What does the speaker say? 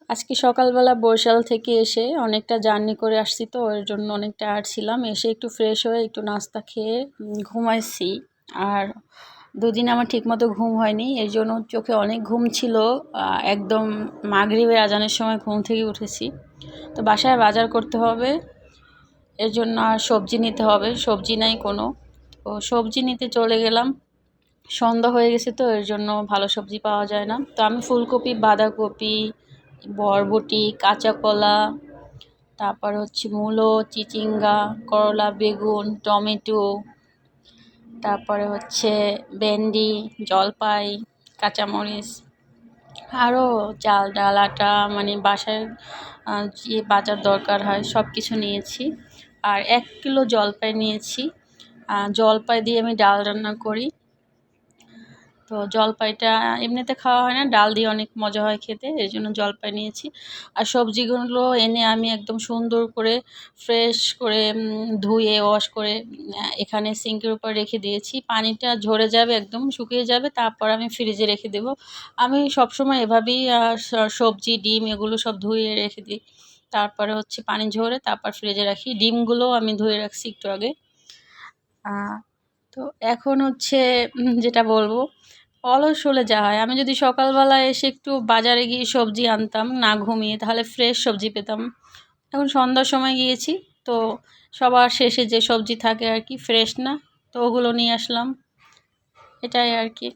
আজকে সকালবেলা বরিশাল থেকে এসে অনেকটা জার্নি করে আসছি, তো এর জন্য অনেক টায়ার্ড ছিলাম। এসে একটু ফ্রেশ হয়ে একটু নাস্তা খেয়ে ঘুমাইছি। আর দুদিন আমার ঠিকমতো ঘুম হয়নি, এর জন্য চোখে অনেক ঘুম ছিল। একদম মাগরিবের আজানের সময় ঘুম থেকে উঠেছি। তো বাসায় বাজার করতে হবে, এর জন্য আর সবজি নিতে হবে, সবজি নাই কোনো। তো সবজি নিতে চলে গেলাম, সন্ধ্যা হয়ে গেছে, তো এর জন্য ভালো সবজি পাওয়া যায় না। তো আমি ফুলকপি, বাঁধাকপি, বরবটি, কাঁচা কলা, তারপর হচ্ছে মূলো, চিচিঙ্গা, করলা, বেগুন, টমেটো, তারপরে হচ্ছে ভেন্ডি, জলপাই, কাঁচামরিচ, আরও চাল ডাল আটা, মানে বাসায় যে বাজার দরকার হয় সব কিছু নিয়েছি। আর 1 কিলো জলপাই নিয়েছি। জলপাই দিয়ে আমি ডাল রান্না করি। তো জলপাইটা এমনিতে খাওয়া হয় না, ডাল দিয়ে অনেক মজা হয় খেতে, এর জন্য জলপাই নিয়েছি। আর সবজিগুলো এনে আমি একদম সুন্দর করে ফ্রেশ করে ধুয়ে ওয়াশ করে এখানে সিঙ্কের উপর রেখে দিয়েছি। পানিটা ঝরে যাবে, একদম শুকিয়ে যাবে, তারপর আমি ফ্রিজে রেখে দেব। আমি সবসময় এভাবেই সবজি, ডিম এগুলো সব ধুয়ে রেখে দিই। তারপরে হচ্ছে পানি ঝরে তারপর ফ্রিজে রাখি। ডিমগুলোও আমি ধুয়ে রাখছি একটু আগে। তো এখন হচ্ছে যেটা বলবো, অলস হলে যা হয়। আমি যদি সকালবেলা এসে একটু বাজারে গিয়ে সবজি আনতাম না ঘুমিয়ে, তাহলে ফ্রেশ সবজি পেতাম। এখন সন্ধ্যার সময় গিয়েছি, তো সবার শেষে যে সবজি থাকে আর কি, ফ্রেশ না, তো ওগুলো নিয়ে আসলাম, এটাই আর কি।